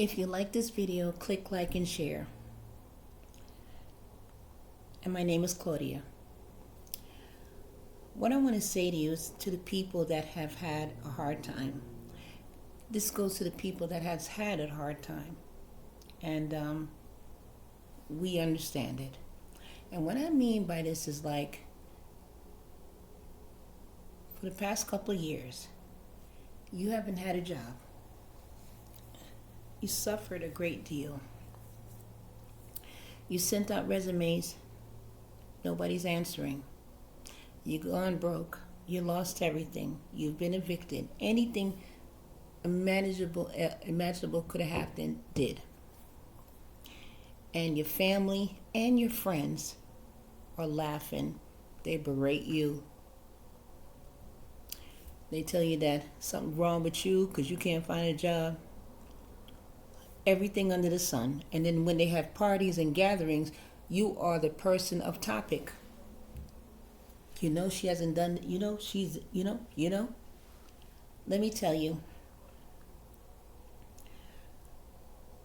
If you like this video, click like and share. And my name is Claudia. What I want to say to you is to the people that have had a hard time. This goes to the people that has had a hard time. And we understand it. And what I mean by this is like, for the past couple of years, you haven't had a job. You suffered a great deal. You sent out resumes, nobody's answering. You've gone broke. You lost everything. You've been evicted. Anything imaginable could have happened, did. And your family and your friends are laughing. They berate you. They tell you that something's wrong with you because you can't find a job. Everything under the sun. And then when they have parties and gatherings, you are the person of topic. You know she hasn't done, she's, Let me tell you,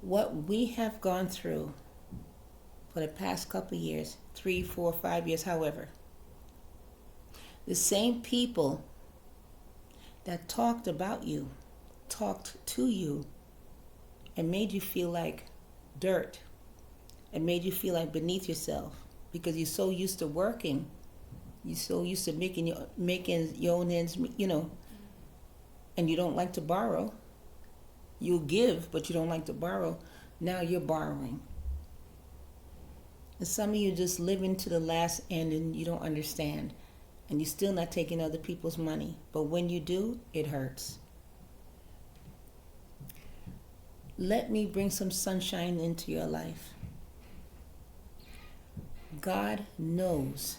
what we have gone through for the past couple of years, 3, 4, 5 years, however, the same people that talked about you, talked to you, and made you feel like dirt, and made you feel like beneath yourself because you're so used to working, you're so used to making your own ends, and you don't like to borrow. You'll give, but you don't like to borrow. Now you're borrowing. And some of you just living to the last end and you don't understand. And you're still not taking other people's money. But when you do, it hurts. Let me bring some sunshine into your life. God knows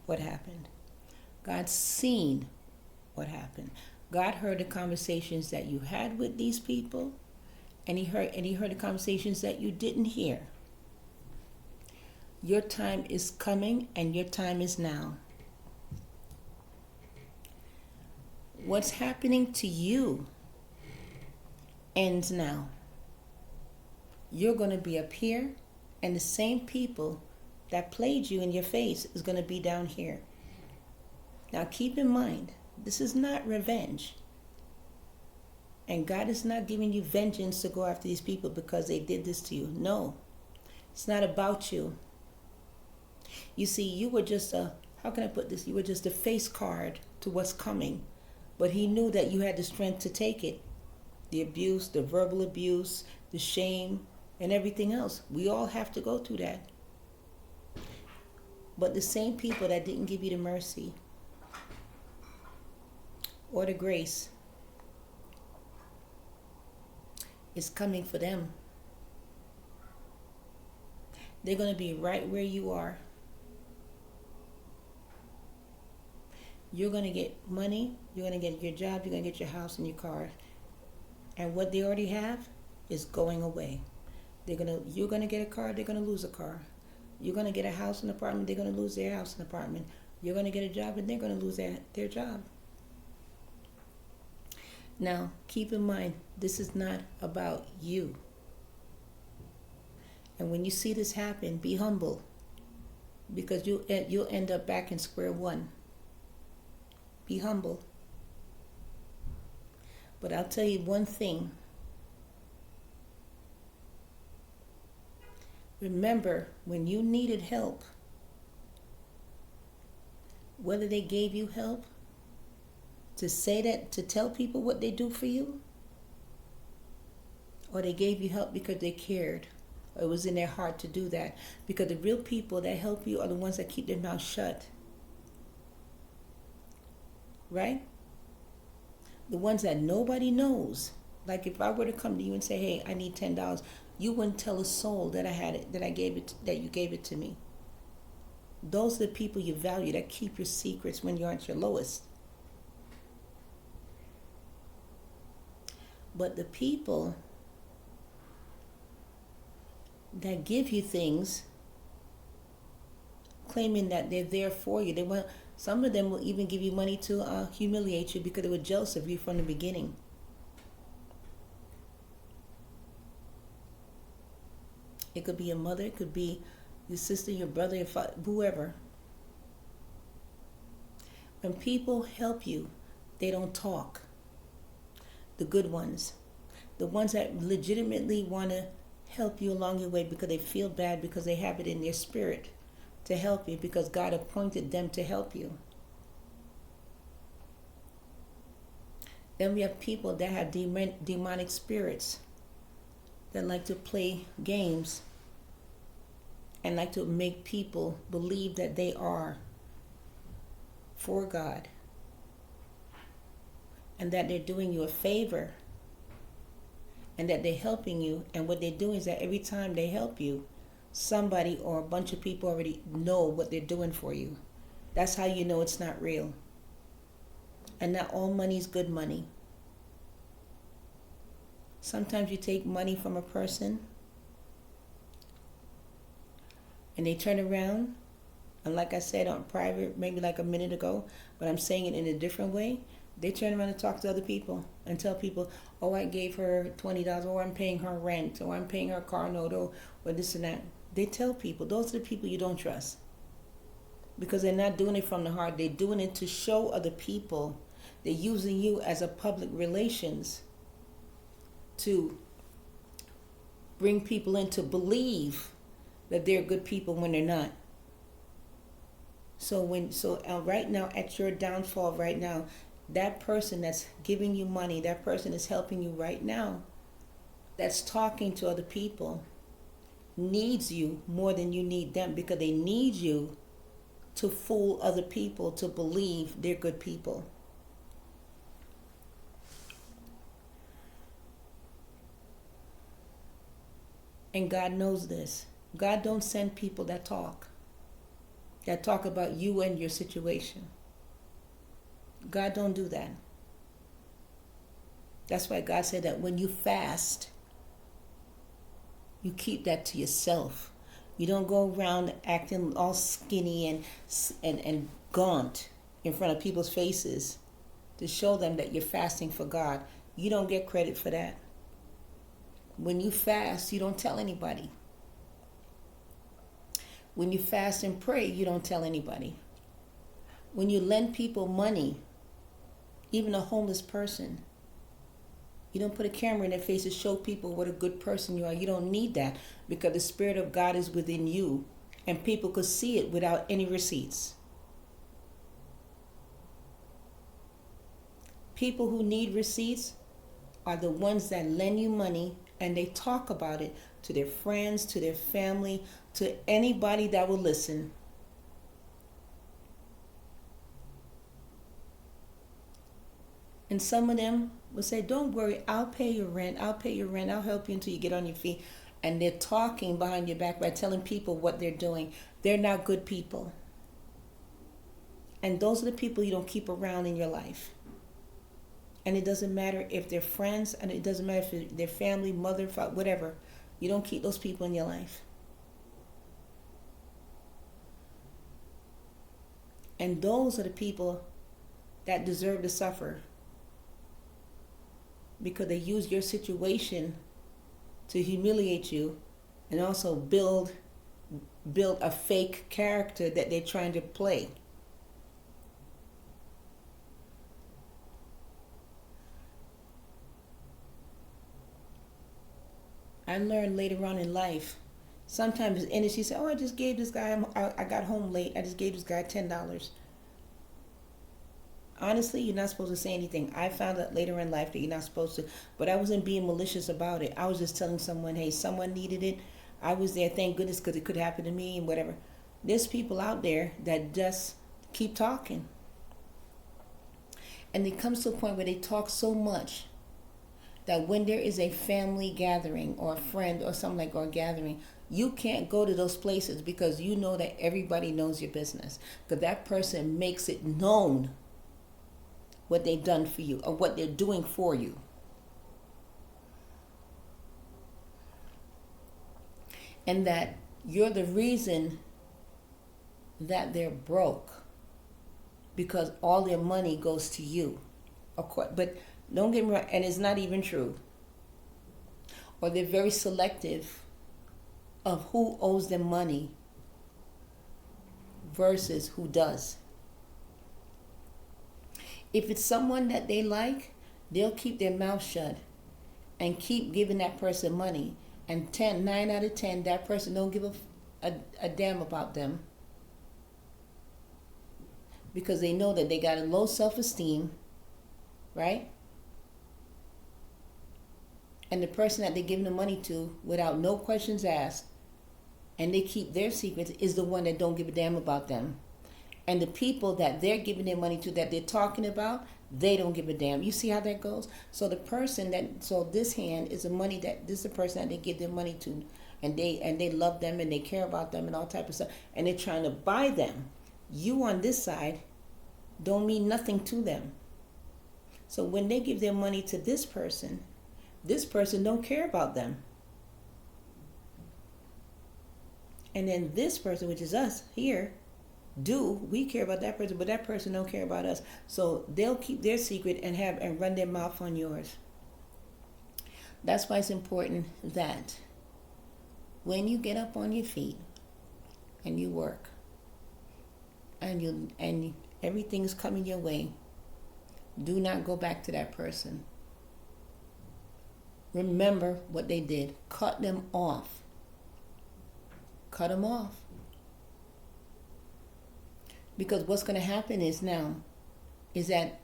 what happened. God's seen what happened. God heard the conversations that you had with these people, and he heard the conversations that you didn't hear. Your time is coming, and your time is now. What's happening to you ends now. You're going to be up here, and the same people that played you in your face is going to be down here. Now keep in mind, this is not revenge. And God is not giving you vengeance to go after these people because they did this to you. No, it's not about you. You see, you were just how can I put this? You were just a face card to what's coming. But he knew that you had the strength to take it. The abuse, the verbal abuse, the shame, and everything else. We all have to go through that. But the same people that didn't give you the mercy or the grace is coming for them. They're going to be right where you are. You're going to get money, you're going to get your job, you're going to get your house and your car. And what they already have is going away. You're going to get a car, they're going to lose a car. You're going to get a house and apartment, they're going to lose their house and apartment. You're going to get a job and they're going to lose their job. Now, keep in mind, this is not about you. And when you see this happen, be humble, because you'll end up back in square one. Be humble. But I'll tell you one thing. Remember, when you needed help, whether they gave you help, to say that, to tell people what they do for you, or they gave you help because they cared, or it was in their heart to do that. Because the real people that help you are the ones that keep their mouth shut. Right? The ones that nobody knows. Like if I were to come to you and say, hey, I need $10, you wouldn't tell a soul that I had it, that you gave it to me. Those are the people you value, that keep your secrets when you're at your lowest. But the people that give you things, claiming that they're there for you, some of them will even give you money to humiliate you because they were jealous of you from the beginning. It could be your mother, it could be your sister, your brother, your father, whoever. When people help you, they don't talk. The good ones. The ones that legitimately want to help you along your way because they feel bad, because they have it in their spirit to help you, because God appointed them to help you. Then we have people that have demonic spirits that like to play games and like to make people believe that they are for God and that they're doing you a favor and that they're helping you. And what they're doing is that every time they help you, somebody or a bunch of people already know what they're doing for you. That's how you know it's not real. And not all money is good money. Sometimes you take money from a person and they turn around, and like I said on private maybe like a minute ago, but I'm saying it in a different way. They turn around and talk to other people and tell people, oh, I gave her $20, or I'm paying her rent, or I'm paying her car note, or this and that. They tell people. Those are the people you don't trust, because they're not doing it from the heart. They're doing it to show other people. They're using you as a public relations to bring people in to believe that they're good people when they're not. So right now, at your downfall right now, that person that's giving you money, that person is helping you right now, that's talking to other people, needs you more than you need them, because they need you to fool other people to believe they're good people. And God knows this. God don't send people that talk about you and your situation. God don't do that. That's why God said that when you fast, you keep that to yourself. You don't go around acting all skinny and gaunt in front of people's faces to show them that you're fasting for God. You don't get credit for that. When you fast, you don't tell anybody. When you fast and pray, you don't tell anybody. When you lend people money, even a homeless person, you don't put a camera in their face to show people what a good person you are. You don't need that, because the Spirit of God is within you and people could see it without any receipts. People who need receipts are the ones that lend you money and they talk about it to their friends, to their family, to anybody that will listen. And some of them will say, don't worry, I'll pay your rent, I'll help you until you get on your feet. And they're talking behind your back by telling people what they're doing. They're not good people. And those are the people you don't keep around in your life. And it doesn't matter if they're friends, and it doesn't matter if they're family, mother, father, whatever. You don't keep those people in your life. And those are the people that deserve to suffer, because they use your situation to humiliate you and also build a fake character that they're trying to play. I learned later on in life, sometimes in it she said, oh, I just gave this guy, I got home late, I just gave this guy $10. Honestly, you're not supposed to say anything. I found out later in life that you're not supposed to, but I wasn't being malicious about it. I was just telling someone, hey, someone needed it. I was there, thank goodness, because it could happen to me and whatever. There's people out there that just keep talking. And it comes to a point where they talk so much that when there is a family gathering or a friend or something like, or a gathering, you can't go to those places because you know that everybody knows your business. Because that person makes it known what they've done for you or what they're doing for you. And that you're the reason that they're broke, because all their money goes to you. But don't get me wrong, and it's not even true. Or they're very selective of who owes them money versus who does. If it's someone that they like, they'll keep their mouth shut and keep giving that person money. And 9 out of 10, that person don't give a damn about them, because they know that they got a low self-esteem, right? And the person that they're giving the money to, without no questions asked, and they keep their secrets, is the one that don't give a damn about them. And the people that they're giving their money to, that they're talking about, they don't give a damn. You see how that goes? So the person that, so this hand is the money that, this is the person that they give their money to, and they love them and they care about them and all type of stuff, and they're trying to buy them. You on this side don't mean nothing to them. So when they give their money to this person don't care about them. And then this person, which is us here, we care about that person, but that person don't care about us. So they'll keep their secret and run their mouth on yours. That's why it's important that when you get up on your feet and you work and everything is coming your way, do not go back to that person. Remember what they did. Cut them off. Cut them off. Because what's going to happen is that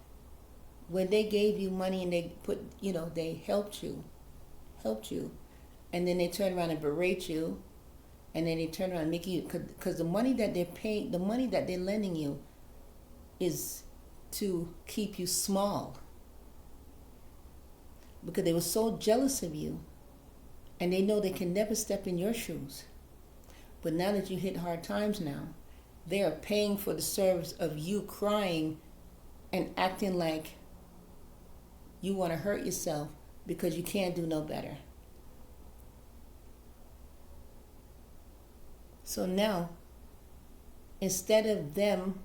when they gave you money and they put, they helped you, and then they turn around and berate you, and then they turn around and make you, because the money that they're paying, the money that they're lending you is to keep you small. Because they were so jealous of you, and they know they can never step in your shoes. But now that you hit hard times now, they are paying for the service of you crying and acting like you want to hurt yourself because you can't do no better. So now, instead of them,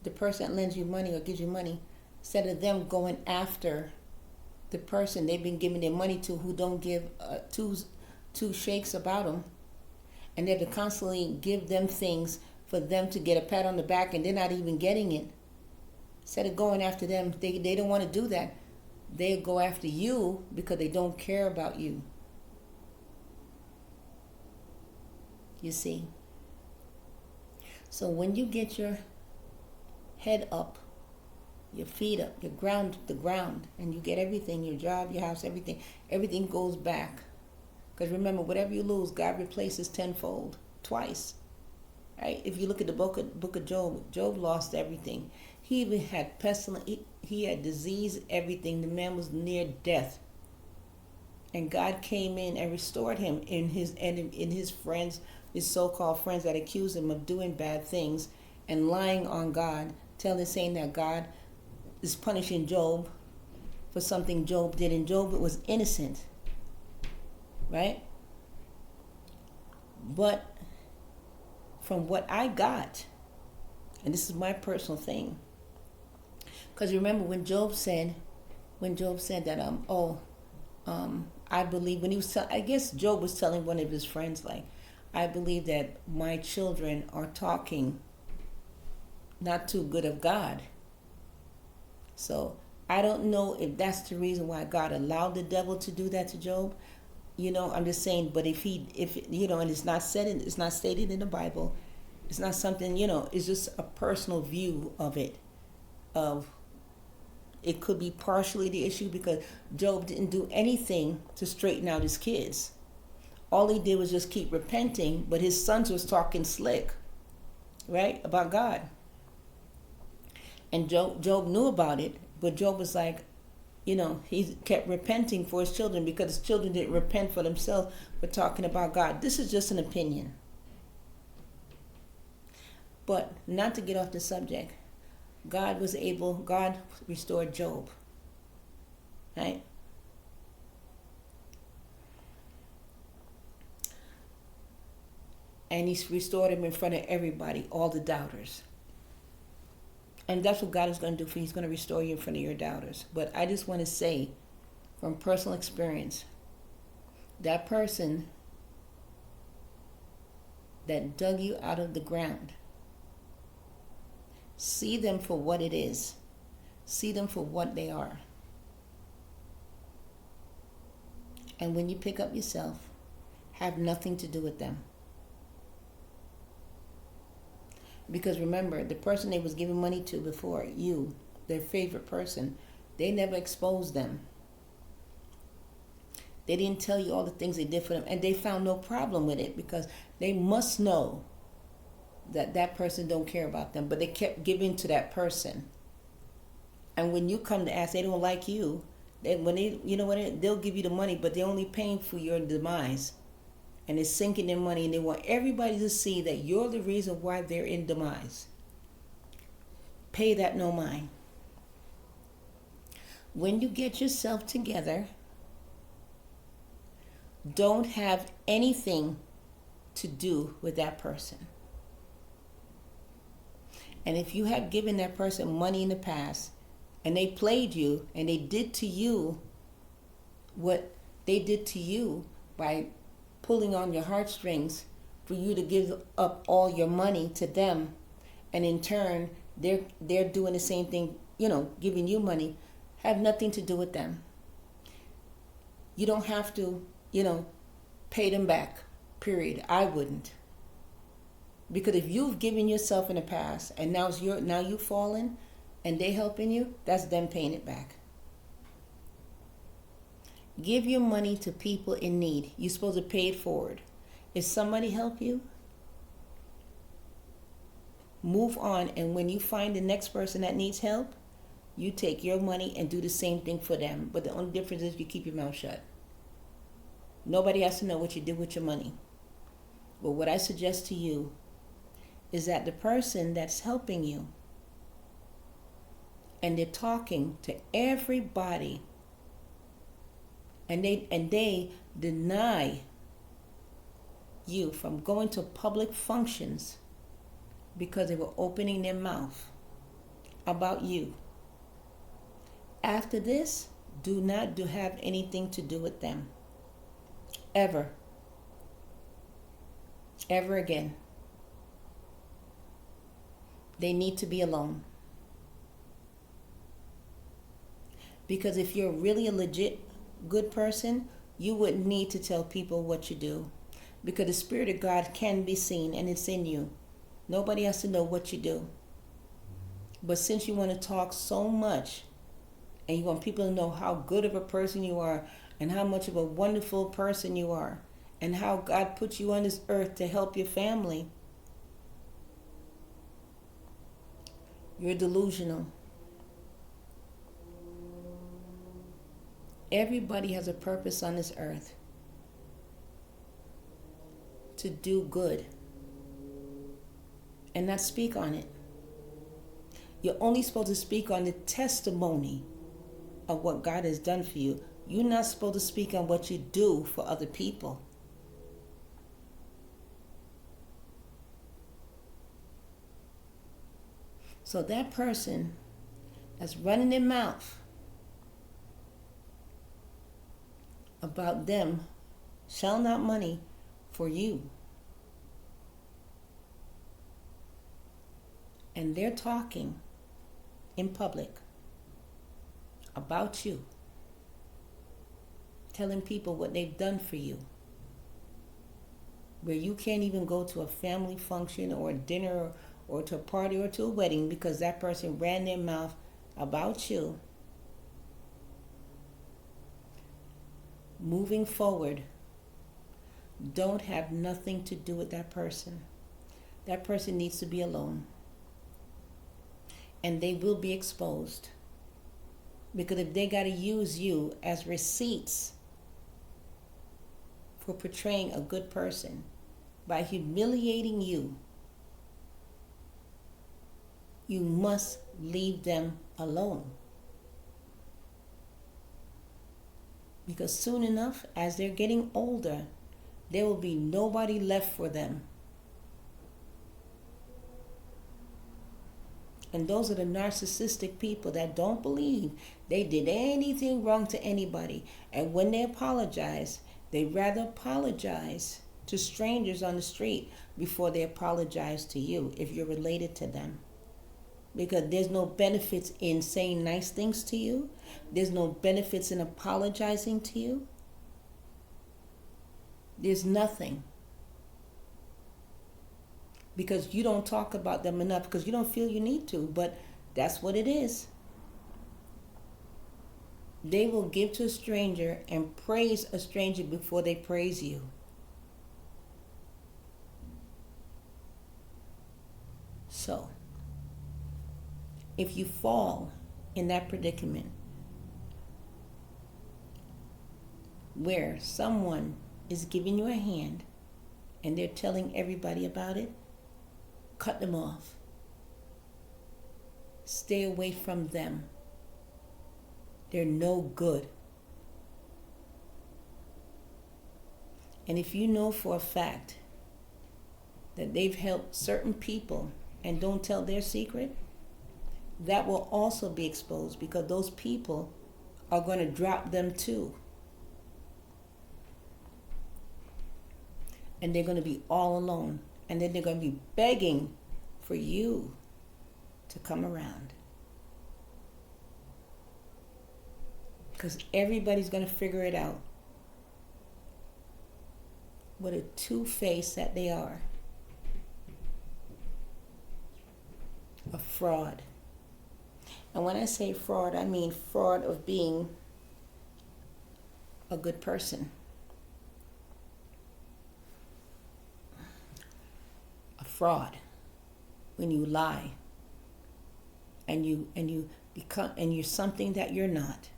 the person that lends you money or gives you money, instead of them going after the person they've been giving their money to, who don't give two shakes about them, and they have to constantly give them things for them to get a pat on the back, and they're not even getting it. Instead of going after them, they don't want to do that. They go after you because they don't care about you. You see? So when you get your head up, your feet up, the ground, and you get everything, your job, your house, everything goes back. Because remember, whatever you lose, God replaces tenfold, twice. Right? If you look at the book of Job, Job lost everything. He even had pestilence, he had disease, everything. The man was near death. And God came in and restored him in his friends, his so-called friends that accused him of doing bad things and lying on God, saying that God is punishing Job for something Job did, and Job was innocent. Right? But from what I got, and this is my personal thing, because remember when Job said that I believe, when he was I guess Job was telling one of his friends, like, I believe that my children are talking not too good of God. So I don't know if that's the reason why God allowed the devil to do that to Job. I'm just saying, but if and it's not stated in the Bible, it's not something, it's just a personal view of it. It could be partially the issue because Job didn't do anything to straighten out his kids. All he did was just keep repenting, but his sons was talking slick, right, about God. And Job knew about it, but Job was like, he kept repenting for his children because his children didn't repent for themselves for talking about God. This is just an opinion. But not to get off the subject, God restored Job. Right? And he restored him in front of everybody, all the doubters. And that's what God is going to do for you. He's going to restore you in front of your doubters. But I just want to say, from personal experience, that person that dug you out of the ground. See them for what it is. See them for what they are. And when you pick up yourself, have nothing to do with them. Because remember, the person they was giving money to before, you, their favorite person, they never exposed them. They didn't tell you all the things they did for them, and they found no problem with it because they must know that that person don't care about them, but they kept giving to that person. And when you come to ask, they don't like you. They'll give you the money, but they're only paying for your demise. And it's sinking their money, and they want everybody to see that you're the reason why they're in demise. Pay that no mind. When you get yourself together, don't have anything to do with that person. And if you have given that person money in the past, and they played you, and they did to you what they did to you by pulling on your heartstrings for you to give up all your money to them, and in turn they're doing the same thing, giving you money, have nothing to do with them. You don't have to, pay them back, period. I wouldn't. Because if you've given yourself in the past and now you've fallen and they helping you, that's them paying it back. Give your money to people in need. You're supposed to pay it forward. If somebody help you, move on, and when you find the next person that needs help, you take your money and do the same thing for them. But the only difference is you keep your mouth shut. Nobody has to know what you did with your money. But what I suggest to you is that the person that's helping you, and they're talking to everybody, and they deny you from going to public functions because they were opening their mouth about you. After this, do not have anything to do with them. Ever. Ever again. They need to be alone. Because if you're really a legit good person, you wouldn't need to tell people what you do. Because the Spirit of God can be seen, and it's in you. Nobody has to know what you do. But since you want to talk so much, and you want people to know how good of a person you are, and how much of a wonderful person you are, and how God put you on this earth to help your family, you're delusional. Everybody has a purpose on this earth to do good and not speak on it. You're only supposed to speak on the testimony of what God has done for you. You're not supposed to speak on what you do for other people. So that person that's running their mouth about them shelling out money for you, and they're talking in public about you, telling people what they've done for you, where you can't even go to a family function or a dinner or to a party or to a wedding because that person ran their mouth about you. Moving forward, don't have nothing to do with that person. That person needs to be alone. And they will be exposed. Because if they got to use you as receipts for portraying a good person by humiliating you, you must leave them alone. Because soon enough, as they're getting older, there will be nobody left for them. And those are the narcissistic people that don't believe they did anything wrong to anybody. And when they apologize, they rather apologize to strangers on the street before they apologize to you if you're related to them. Because there's no benefits in saying nice things to you. There's no benefits in apologizing to you. There's nothing. Because you don't talk about them enough, because you don't feel you need to, but that's what it is. They will give to a stranger and praise a stranger before they praise you. So, if you fall in that predicament where someone is giving you a hand and they're telling everybody about it, cut them off. Stay away from them. They're no good. And if you know for a fact that they've helped certain people and don't tell their secret, that will also be exposed, because those people are going to drop them too. And they're going to be all alone. And then they're going to be begging for you to come around. Because everybody's going to figure it out. What a two-faced that they are. A fraud. And when I say fraud, I mean fraud of being a good person. A fraud when you lie and you become, and you're something that you're not.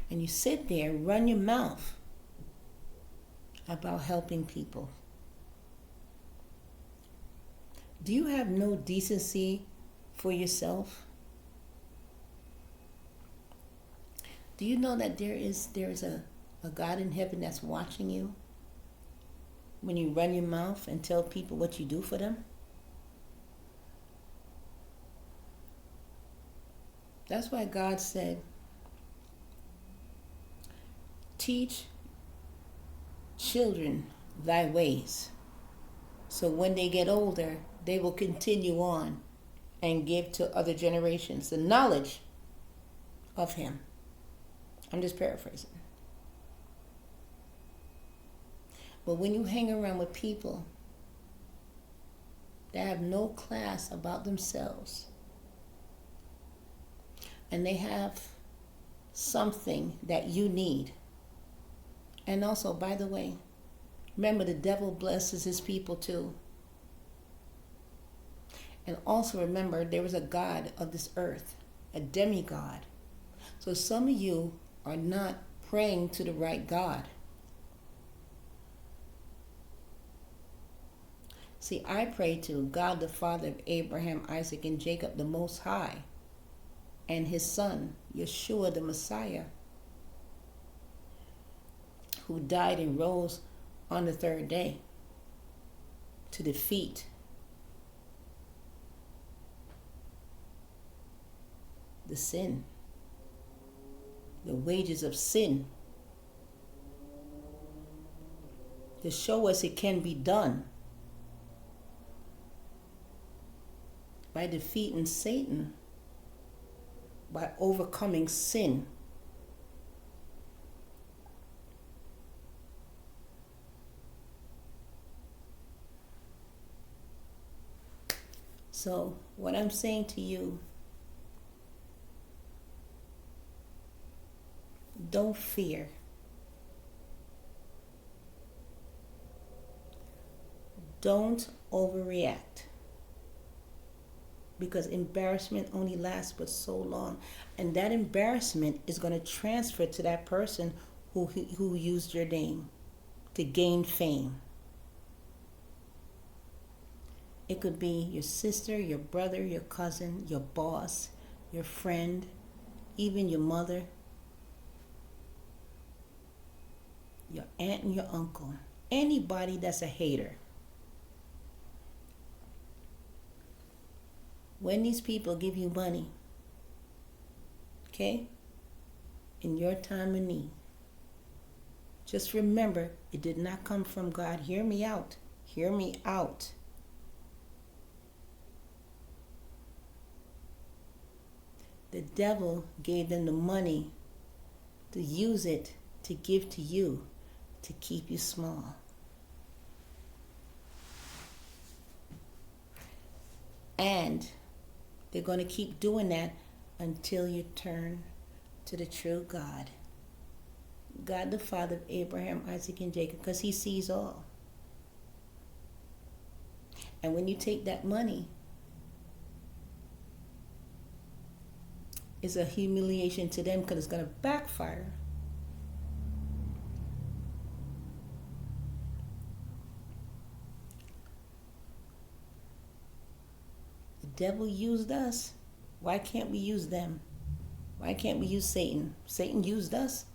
And you sit there and run your mouth about helping people. Do you have no decency for yourself? Do you know that there is a God in heaven that's watching you when you run your mouth and tell people what you do for them? That's why God said, teach children thy ways, so when they get older, they will continue on and give to other generations the knowledge of him. I'm just paraphrasing. But when you hang around with people that have no class about themselves, and they have something that you need, and also, by the way, remember the devil blesses his people too. And also remember, there is a God of this earth, a demigod. So some of you are not praying to the right God. See, I pray to God the Father of Abraham, Isaac, and Jacob, the Most High, and his son, Yeshua the Messiah, who died and rose on the third day to defeat the sin, the wages of sin, to show us it can be done by defeating Satan, by overcoming sin. So what I'm saying to you, don't fear. Don't overreact. Because embarrassment only lasts but so long. And that embarrassment is going to transfer to that person who used your name to gain fame. It could be your sister, your brother, your cousin, your boss, your friend, even your mother, your aunt and your uncle. Anybody that's a hater. When these people give you money, okay, in your time of need. Just remember, it did not come from God. Hear me out. Hear me out. The devil gave them the money to use it to give to you to keep you small. And they're going to keep doing that until you turn to the true God. God the Father of Abraham, Isaac, and Jacob, because he sees all. And when you take that money, it's a humiliation to them because it's going to backfire. The devil used us. Why can't we use them? Why can't we use Satan? Satan used us.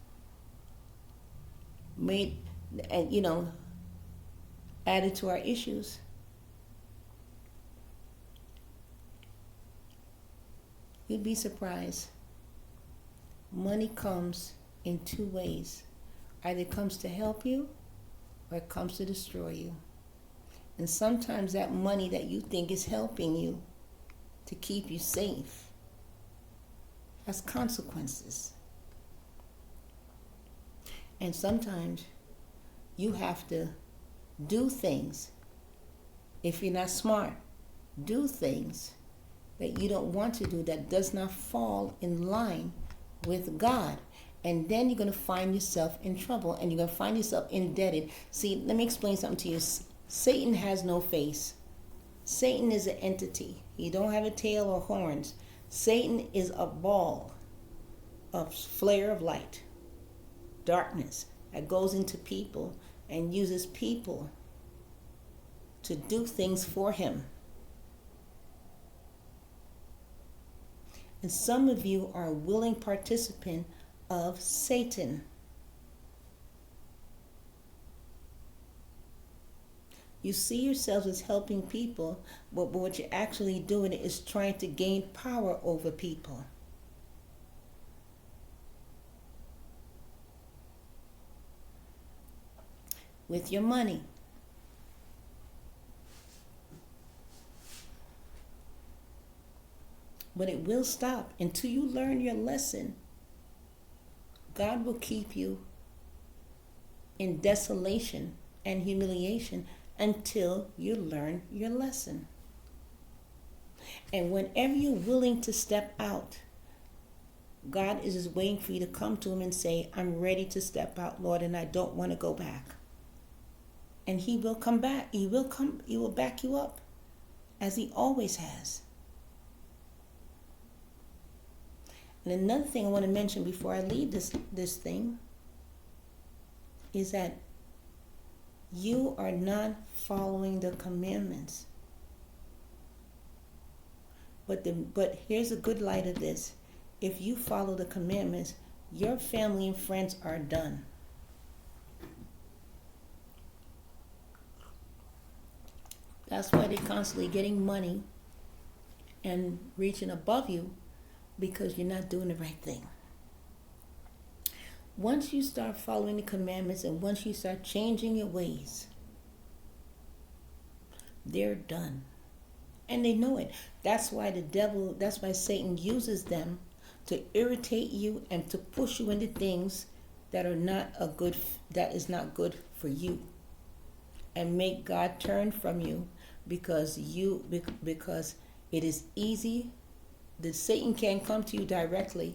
Added to our issues. You'd be surprised. Money comes in two ways. Either it comes to help you or it comes to destroy you. And sometimes that money that you think is helping you to keep you safe has consequences. And sometimes you have to do things. If you're not smart, do things that you don't want to do, that does not fall in line with God. And then you're going to find yourself in trouble and you're going to find yourself indebted. See, let me explain something to you. Satan has no face. Satan is an entity. He don't have a tail or horns. Satan is a ball of flare of light, darkness that goes into people and uses people to do things for him. And some of you are a willing participant of Satan. You see yourselves as helping people, but what you're actually doing is trying to gain power over people. With your money. But it will stop until you learn your lesson. God will keep you in desolation and humiliation until you learn your lesson. And whenever you're willing to step out, God is just waiting for you to come to him and say, I'm ready to step out, Lord, and I don't want to go back. And he will come back. He will back you up as he always has. And another thing I want to mention before I leave this thing is that you are not following the commandments. But here's a good light of this. If you follow the commandments, your family and friends are done. That's why they're constantly getting money and reaching above you, because you're not doing the right thing. Once you start following the commandments and once you start changing your ways, they're done. And they know it. That's why Satan uses them to irritate you and to push you into things that is not good for you. And make God turn from you because it is easy. That Satan can't come to you directly,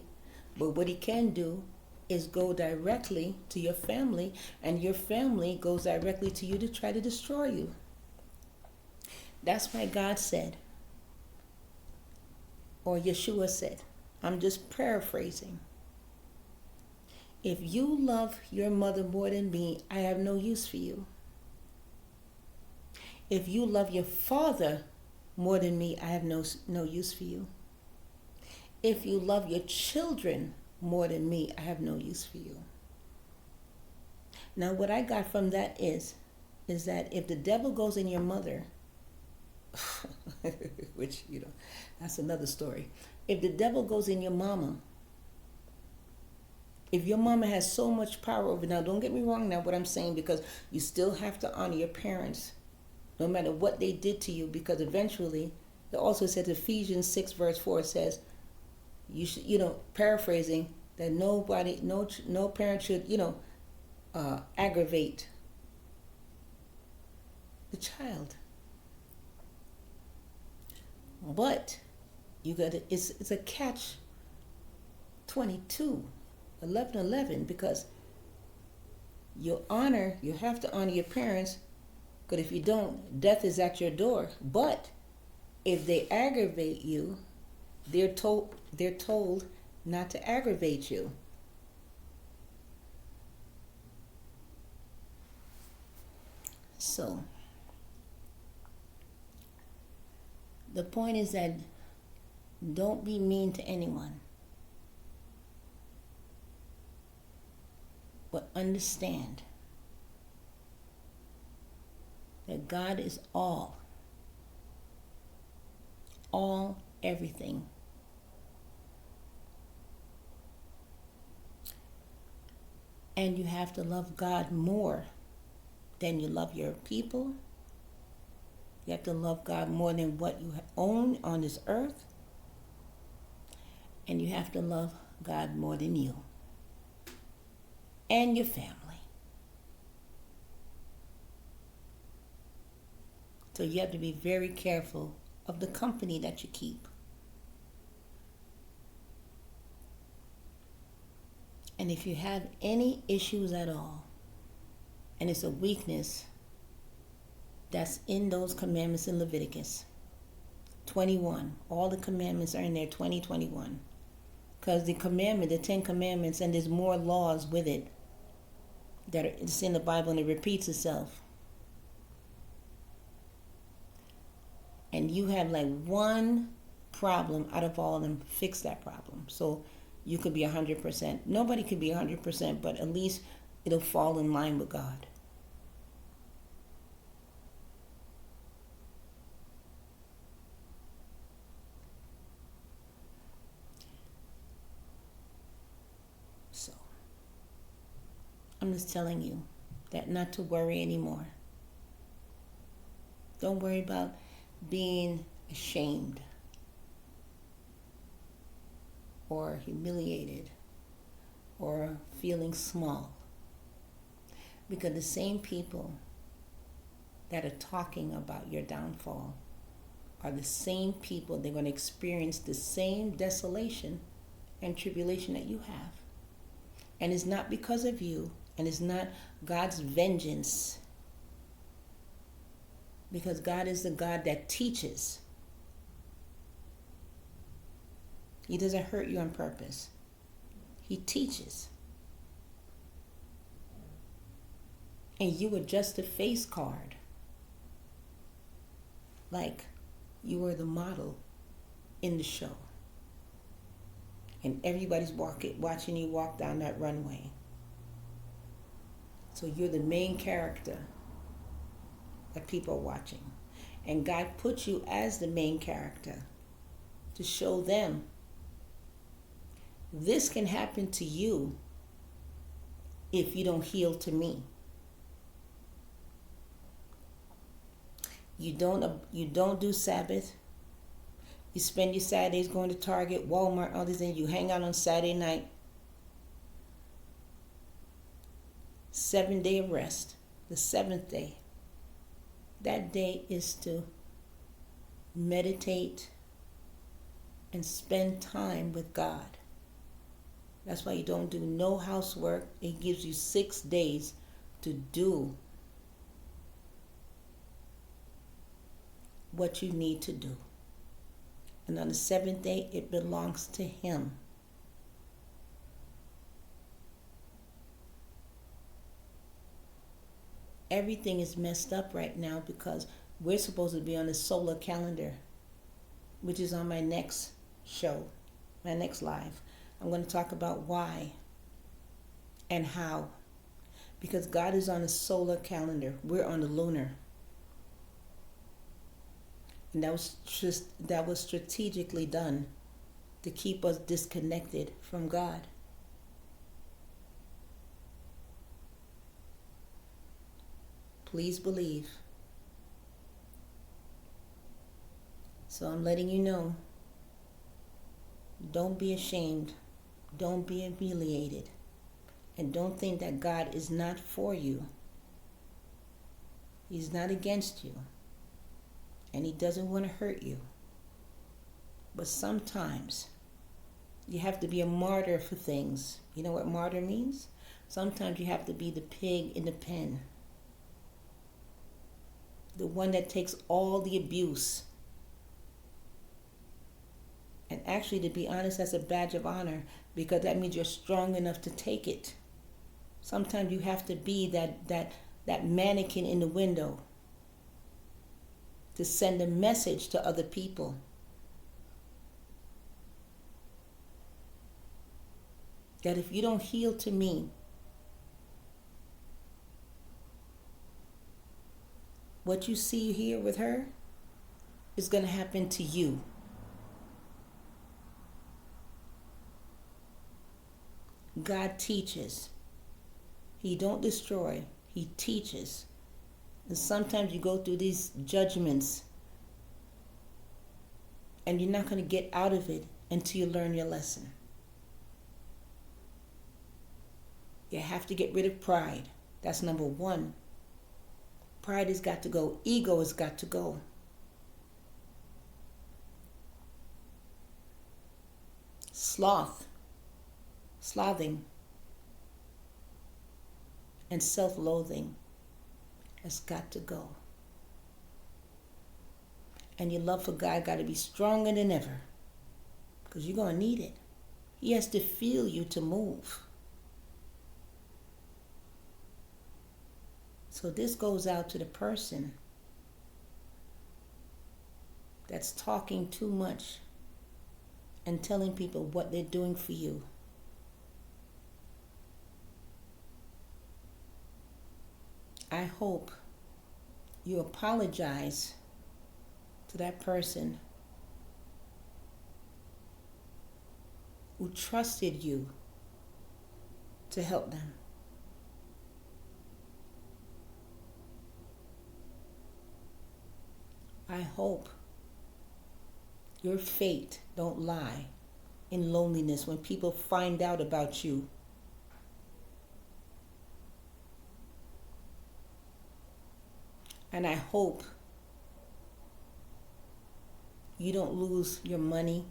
but what he can do is go directly to your family, and your family goes directly to you to try to destroy you. That's why God said, or Yeshua said, I'm just paraphrasing, if you love your mother more than me, I have no use for you. If you love your father more than me, I have no use for you. If you love your children more than me, I have no use for you. Now, what I got from that is that if the devil goes in your mother, which, that's another story. If the devil goes in your mama If your mama has so much power over, now don't get me wrong now what I'm saying, because you still have to honor your parents no matter what they did to you, because eventually it also says Ephesians 6 verse 4 says you should, paraphrasing, that no parent should, aggravate the child. But you got to, it's a catch 22, 11, because you have to honor your parents, because if you don't, death is at your door. But if they aggravate you, they're told not to aggravate you. So the point is that don't be mean to anyone, but understand that God is all, everything. And you have to love God more than you love your people. You have to love God more than what you own on this earth. And you have to love God more than you and your family. So you have to be very careful of the company that you keep. And if you have any issues at all, and it's a weakness that's in those commandments in Leviticus 21, all the commandments are in there, 21. Because the 10 commandments, and there's more laws with it it's in the Bible, and it repeats itself. And you have like one problem out of all of them, fix that problem. So you could be 100%. Nobody could be 100%, but at least it'll fall in line with God. So I'm just telling you that not to worry anymore. Don't worry about being ashamed or humiliated or feeling small, because the same people that are talking about your downfall are the same people. They're going to experience the same desolation and tribulation that you have. And it's not because of you, and it's not God's vengeance, because God is the God that teaches. He doesn't hurt you on purpose. He teaches. And you were just a face card. Like you were the model in the show. And everybody's watching you walk down that runway. So you're the main character that people are watching. And God put you as the main character to show them this can happen to you if you don't heal to me. You don't do Sabbath. You spend your Saturdays going to Target, Walmart, all these things. You hang out on Saturday night. 7 day of rest. The 7th day. That day is to meditate and spend time with God. That's why you don't do no housework. It gives you 6 days to do what you need to do. And on the 7th day, it belongs to Him. Everything is messed up right now because we're supposed to be on the solar calendar, which is on my next show, my next live. I'm going to talk about why and how. Because God is on a solar calendar. We're on the lunar. And that was strategically done to keep us disconnected from God. Please believe. So I'm letting you know, don't be ashamed. Don't be humiliated. And don't think that God is not for you. He's not against you. And He doesn't want to hurt you. But sometimes you have to be a martyr for things. You know what martyr means? Sometimes you have to be the pig in the pen. The one that takes all the abuse. And actually, to be honest, that's a badge of honor, because that means you're strong enough to take it. Sometimes you have to be that mannequin in the window to send a message to other people. That if you don't heal to me, what you see here with her is going to happen to you. God teaches. He don't destroy. He teaches. And sometimes you go through these judgments and you're not going to get out of it until you learn your lesson. You have to get rid of pride. That's number one. Pride has got to go. Ego has got to go. Slothing, and self-loathing has got to go. And your love for God got to be stronger than ever, because you're going to need it. He has to feel you to move. So this goes out to the person that's talking too much and telling people what they're doing for you. I hope you apologize to that person who trusted you to help them. I hope your fate don't lie in loneliness when people find out about you. And I hope you don't lose your money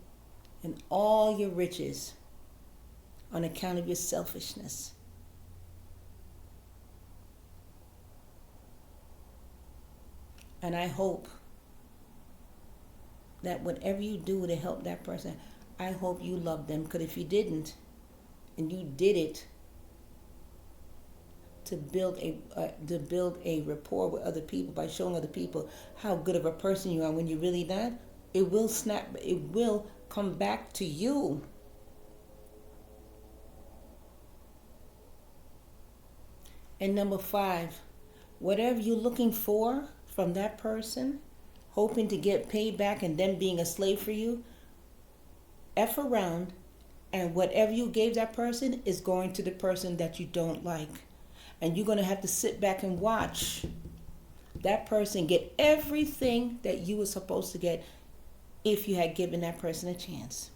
and all your riches on account of your selfishness. And I hope that whatever you do to help that person, I hope you love them. Because if you didn't, and you did it to build a rapport with other people by showing other people how good of a person you are when you're really not, it will come back to you. And number 5, whatever you're looking for from that person, hoping to get paid back and them being a slave for you, F around, and whatever you gave that person is going to the person that you don't like. And you're going to have to sit back and watch that person get everything that you were supposed to get if you had given that person a chance.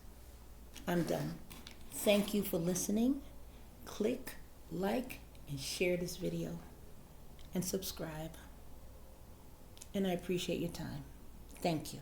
I'm done. Thank you for listening. Click, like, and share this video. And subscribe. And I appreciate your time. Thank you.